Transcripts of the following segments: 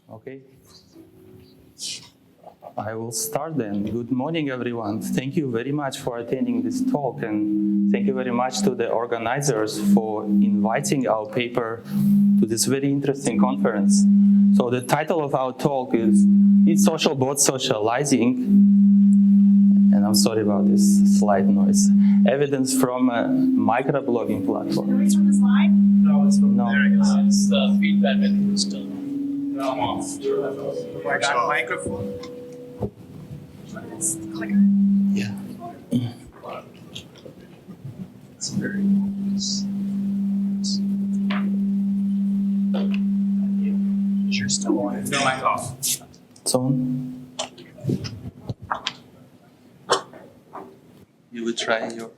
Okay. I will start then. Good morning, everyone. Thank you very much for attending this talk, and thank you very much to the organizers for inviting our paper to this very interesting conference. So the title of our talk is Social Bot Socializing, and I'm sorry about this slide noise, evidence from a microblogging platform. Can we turn the slide? No, it's No. there it is. It's the feedback menu is still. No, I'm off. I got a microphone. Let's click on Yeah. It's very nice. You're still on it. No, mic off. It's on. You will try your.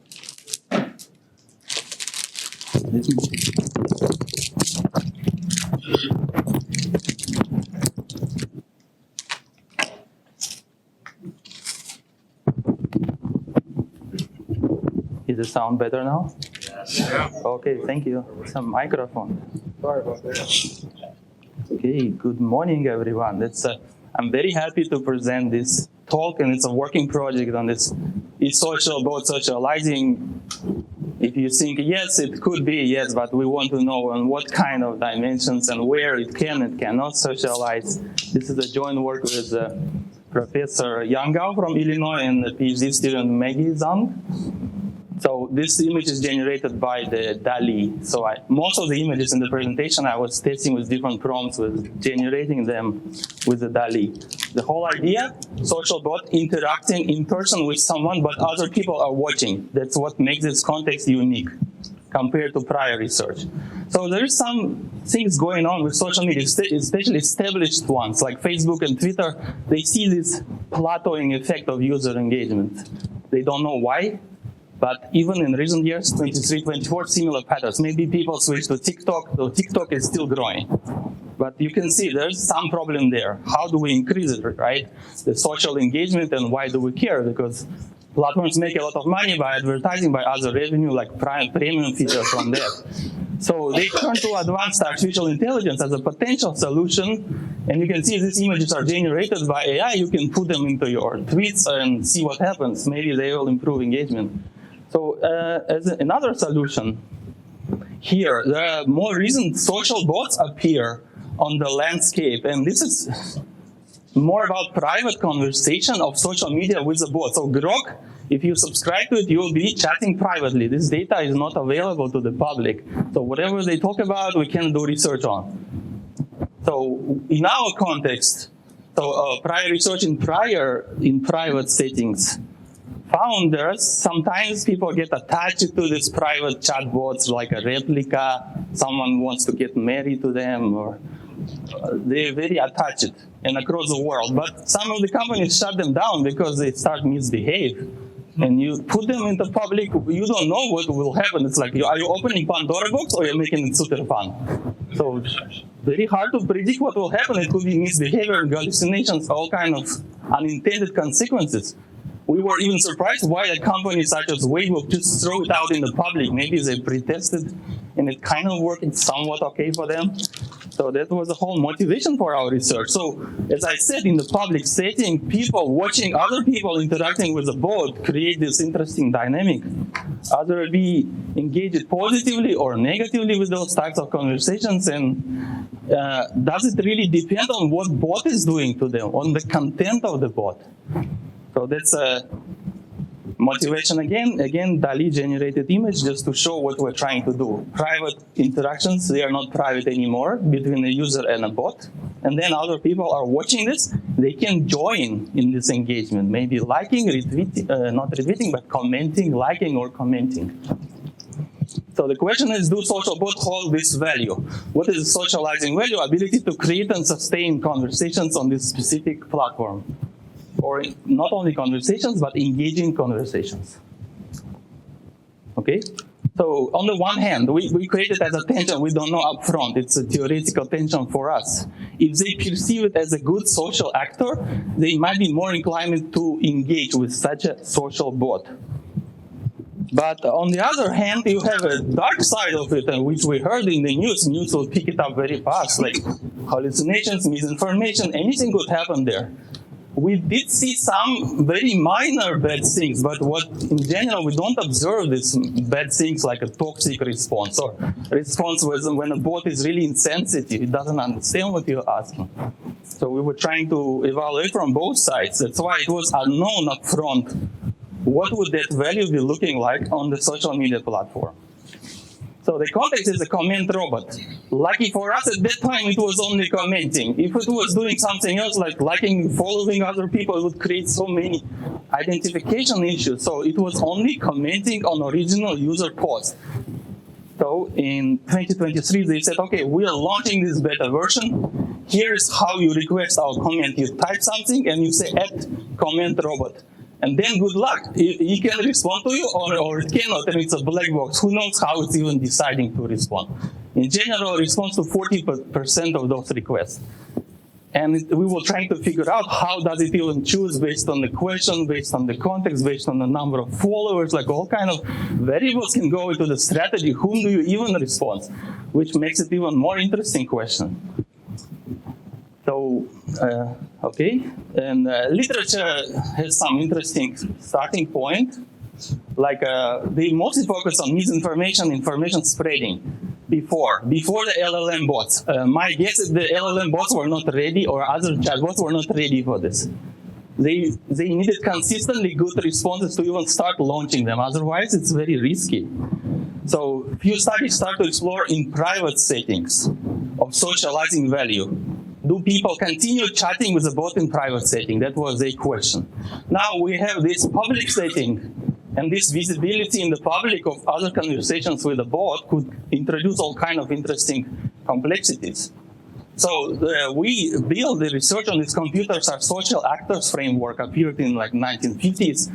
Is the sound better now? Yes. Yeah. Okay, thank you. Some microphone. Sorry about that. Okay, good morning, everyone. I'm very happy to present this talk, and it's a working project on this social bot socializing. If you think, yes, it could be, yes, but we want to know on what kind of dimensions and where it can and cannot socialize. This is a joint work with Professor Yangao from Illinois and the PhD student Maggie Zhang. So this image is generated by the DALL-E. So most of the images in the presentation I was testing with different prompts, with generating them with the DALL-E. The whole idea, social bot interacting in person with someone, but other people are watching. That's what makes this context unique compared to prior research. So there's some things going on with social media, especially established ones like Facebook and Twitter. They see this plateauing effect of user engagement. They don't know why. But even in recent years, 23, 24, similar patterns. Maybe people switch to TikTok, though TikTok is still growing. But you can see there's some problem there. How do we increase it, right? The social engagement, and why do we care? Because platforms make a lot of money by advertising, by other revenue, like premium features from there. So they turn to advanced artificial intelligence as a potential solution. And you can see these images are generated by AI. You can put them into your tweets and see what happens. Maybe they will improve engagement. So as another solution, here, there are more recent social bots appear on the landscape. And this is more about private conversation of social media with the bot. So Grok, if you subscribe to it, you will be chatting privately. This data is not available to the public. So whatever they talk about, we can do research on. So in our context, prior research in private settings found there's sometimes people get attached to these private chatbots like a replica. Someone wants to get married to them, or they're very attached and across the world. But some of the companies shut them down because they start misbehave. And you put them into public, you don't know what will happen. It's like, are you opening Pandora box or you're making it super fun? So very hard to predict what will happen. It could be misbehavior, hallucinations, all kind of unintended consequences. We were even surprised why a company such as Weibo just throw it out in the public. Maybe they pre-tested and it kind of worked somewhat okay for them. So that was the whole motivation for our research. So as I said, in the public setting, people watching other people interacting with the bot create this interesting dynamic. Either be engaged positively or negatively with those types of conversations. And does it really depend on what bot is doing to them, on the content of the bot? So that's a motivation again, DALL-E generated image just to show what we're trying to do. Private interactions, they are not private anymore between a user and a bot. And then other people are watching this, they can join in this engagement, maybe liking, retweeting, not retweeting, but commenting, liking or commenting. So the question is, do social bots hold this value? What is socializing value? Ability to create and sustain conversations on this specific platform. Or not only conversations, but engaging conversations. Okay? So on the one hand, we create it as a tension we don't know up front. It's a theoretical tension for us. If they perceive it as a good social actor, they might be more inclined to engage with such a social bot. But on the other hand, you have a dark side of it, which we heard in the news. News will pick it up very fast, like hallucinations, misinformation, anything could happen there. We did see some very minor bad things, but what in general we don't observe these bad things like a toxic response or response when a bot is really insensitive, it doesn't understand what you're asking. So we were trying to evaluate from both sides. That's why it was unknown up front. What would that value be looking like on the social media platform? So the context is a comment robot. Lucky for us, at that time, it was only commenting. If it was doing something else, like liking, following other people, it would create so many identification issues. So it was only commenting on original user posts. So in 2023, they said, okay, we are launching this beta version. Here's how you request our comment. You type something and you say, add comment robot. And then good luck. It can respond to you or it cannot, and it's a black box. Who knows how it's even deciding to respond? In general, it responds to 40% of those requests. And we were trying to figure out how does it even choose based on the question, based on the context, based on the number of followers, like all kind of variables can go into the strategy. Whom do you even respond? Which makes it even more interesting question. So, okay, and literature has some interesting starting point. Like they mostly focus on misinformation, information spreading before the LLM bots. My guess is the LLM bots were not ready, or other chatbots were not ready for this. They needed consistently good responses to even start launching them. Otherwise, it's very risky. So few studies start to explore in private settings of socializing value. Do people continue chatting with the bot in private setting? That was a question. Now we have this public setting, and this visibility in the public of other conversations with the bot could introduce all kind of interesting complexities. So we build the research on these computers are social actors framework, appeared in like 1950s.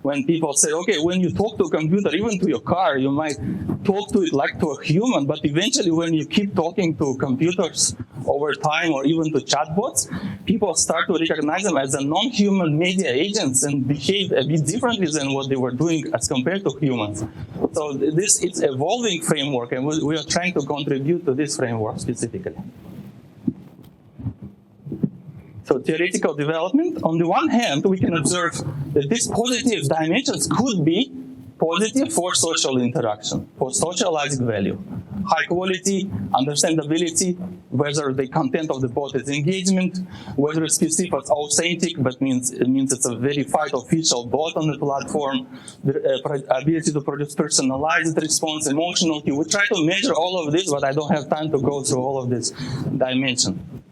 When people say, okay, when you talk to a computer, even to your car, you might talk to it like to a human, but eventually when you keep talking to computers over time or even to chatbots, people start to recognize them as a non-human media agents and behave a bit differently than what they were doing as compared to humans. So this it's evolving framework, and we are trying to contribute to this framework specifically. So theoretical development, on the one hand, we can observe that these positive dimensions could be positive for social interaction, for socializing value. High quality, understandability, whether the content of the bot is engagement, whether it's specific or authentic, but it means it's a verified official bot on the platform, the ability to produce personalized response, emotional cue. We try to measure all of this, but I don't have time to go through all of this dimension.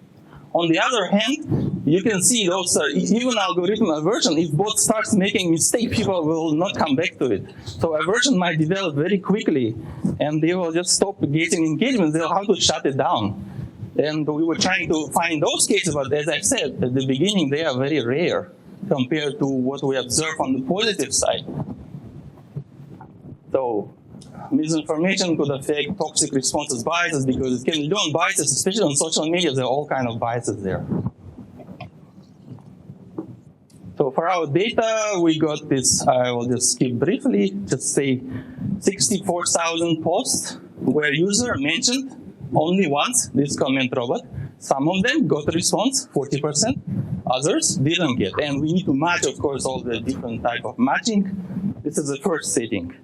On the other hand, you can see those even algorithm aversion. If bot starts making mistake, people will not come back to it. So aversion might develop very quickly, and they will just stop getting engagement. They'll have to shut it down. And we were trying to find those cases, but as I said at the beginning, they are very rare compared to what we observe on the positive side. So misinformation could affect toxic responses biases because it can learn biases, especially on social media. There are all kinds of biases there. So for our data, we got this, I will just skip briefly, just say 64,000 posts where user mentioned only once this comment robot. Some of them got a response, 40%, others didn't get. And we need to match, of course, all the different type of matching. This is the first setting.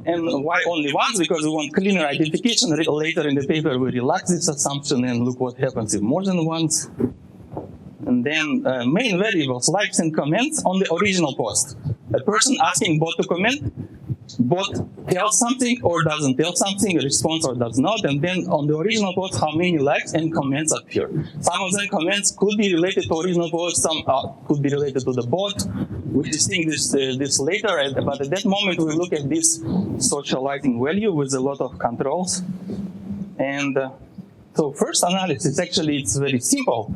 And why only once? Because we want cleaner identification. Later in the paper, we relax this assumption and look what happens if more than once. And then main variables, likes and comments on the original post. A person asking bot to comment, bot tells something or doesn't tell something, responds or does not, and then on the original post, how many likes and comments appear. Some of them comments could be related to original post, some could be related to the bot. We distinguish this later, but at that moment, we look at this socializing value with a lot of controls. And so first analysis, actually, it's very simple.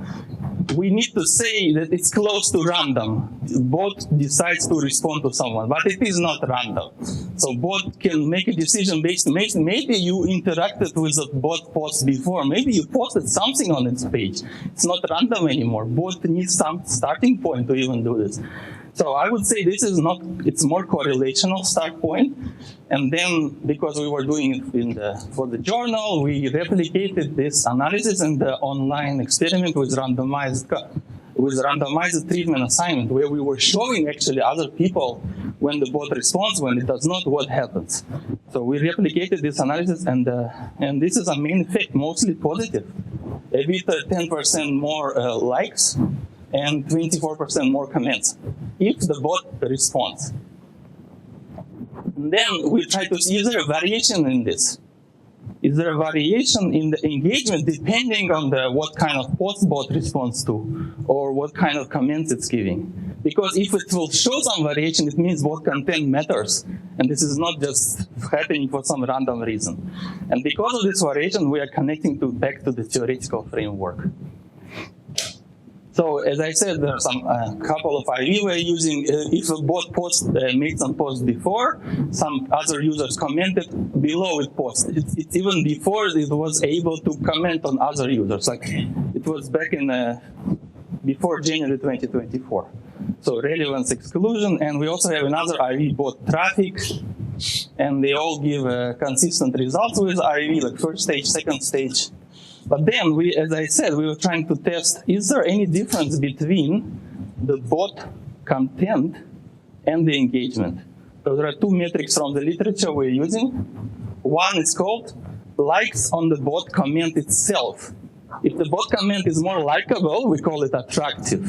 We need to say that it's close to random. Bot decides to respond to someone, but it is not random. So bot can make a decision based, maybe you interacted with a bot post before, maybe you posted something on its page. It's not random anymore. Bot needs some starting point to even do this. So I would say this is not, it's more correlational start point. And then because we were doing it for the journal, we replicated this analysis in the online experiment with randomized treatment assignment, where we were showing actually other people when the bot responds, when it does not, what happens. So we replicated this analysis, and this is a main effect, mostly positive. A bit 10% more likes and 24% more comments if the bot responds. And then we try to see, is there a variation in this? Is there a variation in the engagement depending on what kind of post bot responds to or what kind of comments it's giving? Because if it will show some variation, it means what content matters. And this is not just happening for some random reason. And because of this variation, we are connecting back to the theoretical framework. So as I said, there are some couple of IV we're using. If a bot made some post before, some other users commented below it post. It's even before it was able to comment on other users. Like it was back in before January 2024. So relevance exclusion, and we also have another IV bot traffic, and they all give consistent results with IV, like first stage, second stage. But then, as I said, we were trying to test, is there any difference between the bot content and the engagement? So there are two metrics from the literature we're using. One is called likes on the bot comment itself. If the bot comment is more likable, we call it attractive.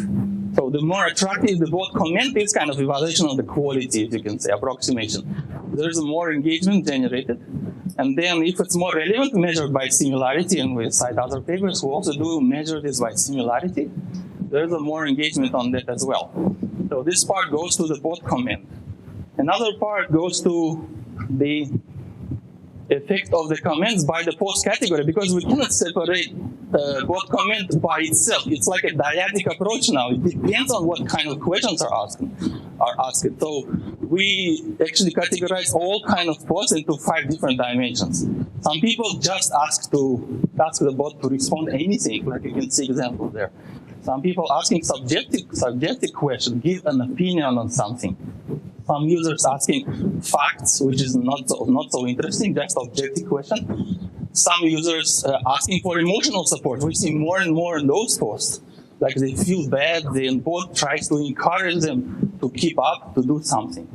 So the more attractive the bot comment is, kind of evaluation of the quality, if you can say, approximation. There's more engagement generated. And then if it's more relevant, measured by similarity, and we cite other papers who also do measure this by similarity, there's a more engagement on that as well. So this part goes to the bot comment. Another part goes to the effect of the comments by the post category, because we cannot separate bot comment by itself. It's like a dyadic approach now. It depends on what kind of questions are asked. So we actually categorize all kind of posts into 5 different dimensions. Some people just ask the bot to respond anything, like you can see example there. Some people asking subjective questions, give an opinion on something. Some users asking facts, which is not so interesting, just objective question. Some users asking for emotional support. We see more and more in those posts. Like they feel bad, the bot tries to encourage them to keep up, to do something.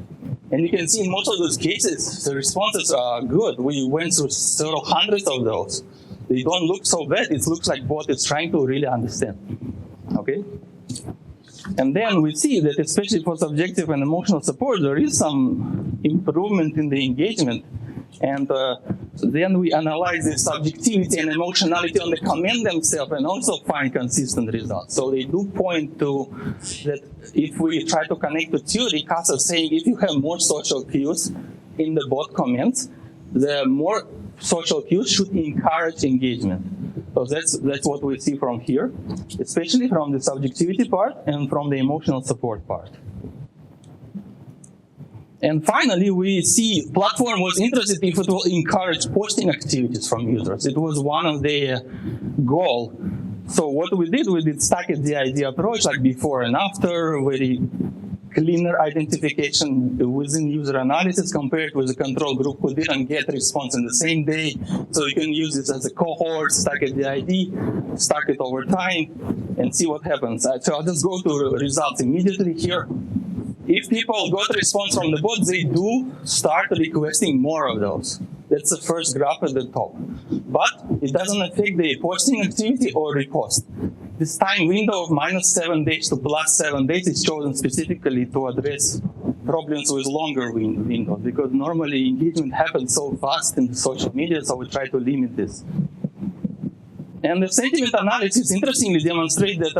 And you can see in most of those cases, the responses are good. We went through several hundreds of those. They don't look so bad. It looks like bot is trying to really understand. Okay? And then we see that especially for subjective and emotional support, there is some improvement in the engagement. And then we analyze the subjectivity and emotionality on the comment themselves and also find consistent results. So they do point to that if we try to connect to theory, Cass is saying if you have more social cues in the bot comments, the more social cues should encourage engagement. So that's what we see from here, especially from the subjectivity part and from the emotional support part. And finally, we see platform was interested if it will encourage posting activities from users. It was one of the goal. So what we did stacked the idea approach, like before and after, very cleaner identification within user analysis compared with the control group who didn't get response in the same day. So you can use this as a cohort, stack the ID, stack it over time, and see what happens. So I'll just go to results immediately here. If people got a response from the bot, they do start requesting more of those. That's the first graph at the top. But it doesn't affect the posting activity or repost. This time window of -7 days to +7 days is chosen specifically to address problems with longer windows, because normally engagement happens so fast in the social media, so we try to limit this. And the sentiment analysis interestingly demonstrates that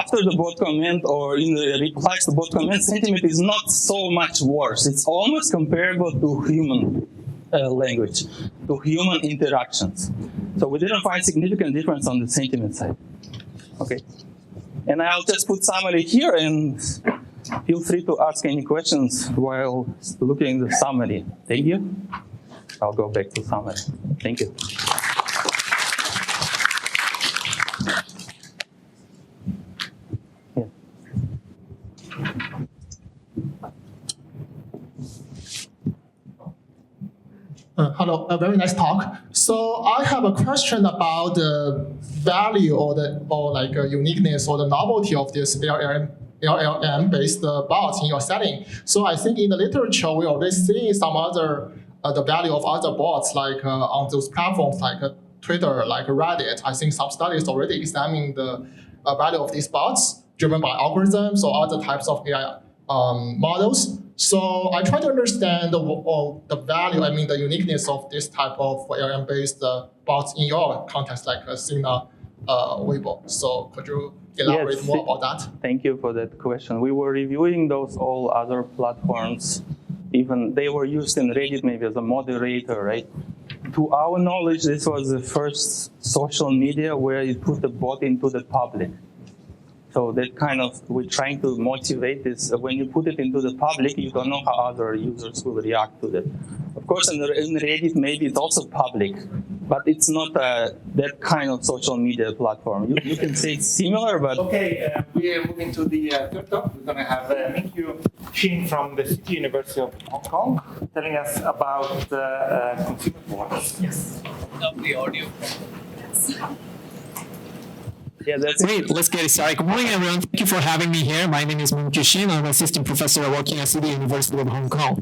after the bot comment or in the replies to bot comment, sentiment is not so much worse. It's almost comparable to human language, to human interactions. So we didn't find significant difference on the sentiment side. Okay. And I'll just put summary here, and feel free to ask any questions while looking at the summary. Thank you. I'll go back to summary. Thank you. hello, a very nice talk. So I have a question about the value or uniqueness or the novelty of this LLM-based bots in your setting. So I think in the literature, we already see some other, the value of other bots like on those platforms like Twitter, like Reddit. I think some studies already examining the value of these bots driven by algorithms or other types of AI models. So I try to understand the value, the uniqueness of this type of LLM-based bots in your context, like Sina Weibo. So could you elaborate more about that? Thank you for that question. We were reviewing those all other platforms. Even they were used in Reddit maybe as a moderator, right? To our knowledge, this was the first social media where you put the bot into the public. So that kind of, we're trying to motivate this. When you put it into the public, you don't know how other users will react to that. Of course, in Reddit, maybe it's also public, but it's not that kind of social media platform. You can say it's similar, but... Okay, we are moving to the third talk. We're going to have Mikhail from the City University of Hong Kong telling us about consumer boards. Yes. Stop the audio. Yeah, that's Great, let's get started. Good morning, everyone. Thank you for having me here. My name is Mikhail. I'm an assistant professor working at City University of Hong Kong.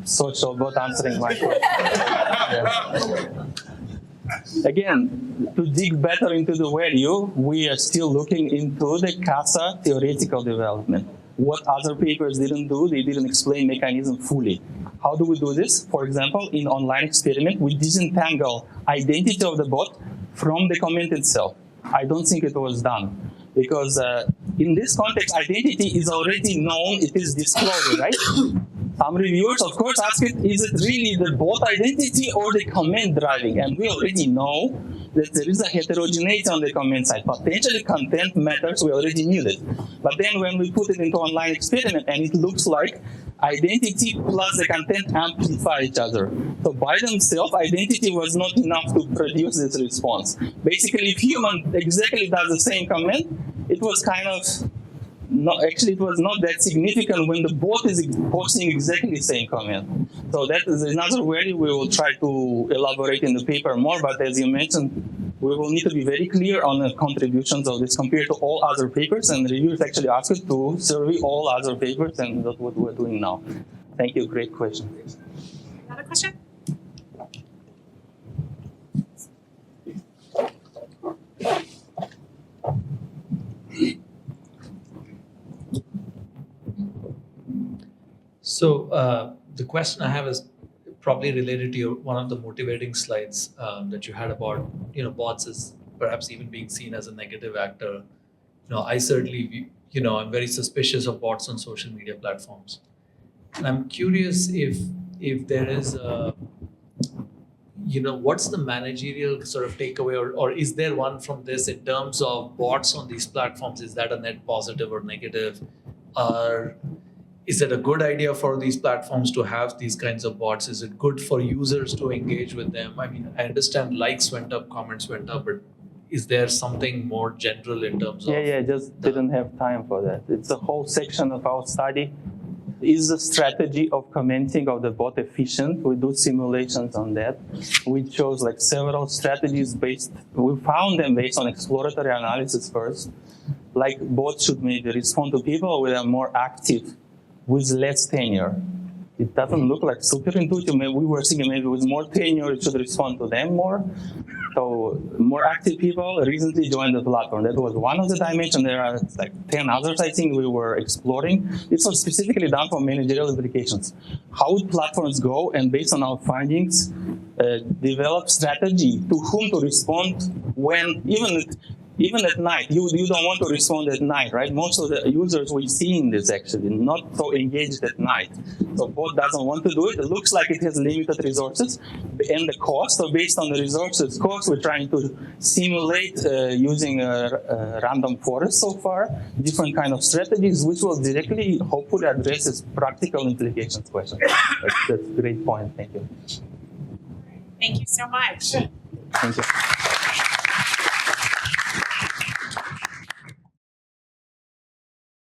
social bot answering my question. Again, to dig better into the value, we are still looking into the CASA theoretical development. What other papers didn't do, they didn't explain mechanism fully. How do we do this? For example, in online experiment, we disentangle identity of the bot from the comment itself. I don't think it was done because in this context, identity is already known, it is disclosed, right? Some reviewers, of course, ask it, is it really the bot identity or the comment driving? And we already know that there is a heterogeneity on the comment side. Potentially content matters, we already knew it. But then when we put it into online experiment and it looks like identity plus the content amplify each other. So by themselves, identity was not enough to produce this response. Basically, if human exactly does the same comment, it was kind of, it was not that significant when the bot is posting exactly the same comment. So that is another way we will try to elaborate in the paper more, but as you mentioned, we will need to be very clear on the contributions of this compared to all other papers, and reviewers actually asked us to survey all other papers, and that's what we're doing now. Thank you, great question. Another question? So the question I have is probably related to one of the motivating slides that you had about bots as perhaps even being seen as a negative actor. I certainly I'm very suspicious of bots on social media platforms, and I'm curious if there is a what's the managerial sort of takeaway, or is there one from this in terms of bots on these platforms? Is that a net positive or negative? Is it a good idea for these platforms to have these kinds of bots? Is it good for users to engage with them? I mean, I understand likes went up, comments went up, but is there something more general in terms of... Yeah, just didn't have time for that. It's a whole section of our study. Is the strategy of commenting of the bot efficient? We do simulations on that. We chose like several strategies we found them based on exploratory analysis first. Like bots should maybe respond to people with a more active, with less tenure. It doesn't look like super intuitive. Maybe we were thinking maybe with more tenure, it should respond to them more. So more active people recently joined the platform. That was one of the dimensions. There are like 10 others, I think, we were exploring. This was specifically done for managerial applications. How would platforms go and based on our findings, develop strategy to whom to respond when, even at night, you don't want to respond at night, right? Most of the users we're seeing this actually, not so engaged at night. So bot doesn't want to do it. It looks like it has limited resources and the cost. So based on the resources cost, we're trying to simulate using a random forest so far, different kind of strategies, which will directly, hopefully, address this practical implications question. That's a great point. Thank you. Thank you so much. Thank you.